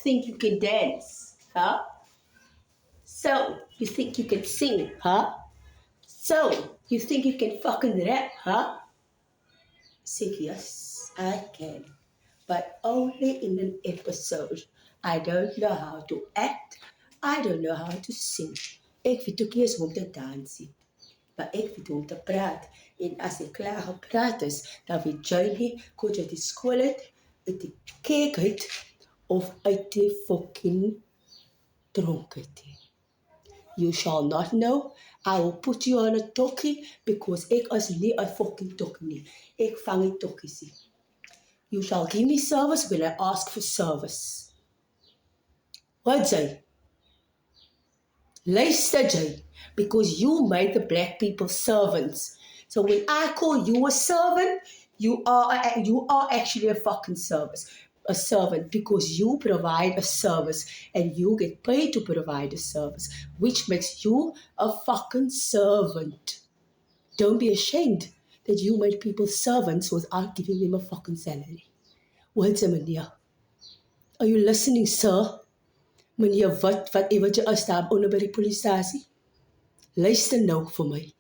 think you can dance, huh? So, you think you can sing, huh? So, you think you can fucking rap, huh? Said, yes, I can. But only in an episode. I don't know how to act. I don't know how to sing. Ek weet ook nie eens hoe om te dans nie. Maar ek weet hoe om te praat. En as ek klaar gepraat is, dan weet jy nie, kon jy die skool uit die kerk uit, of uit die fucking tronk uit nie. You shall not know. I will put you on a tokkie, because ek is nie 'n fucking tokkie nie. Ek vang nie tokkies nie. You shall give me service when I ask for service. Wat jy? Luister jy, because you made the black people servants. So when I call you a servant, you are actually a fucking servant, because you provide a service and you get paid to provide a service, which makes you a fucking servant. Don't be ashamed that you made people servants without giving them a fucking salary. What's a meneer? Are you listening, sir? Meneer, whatever jy is daar onder by die polisiestasie? Luister nou vir my.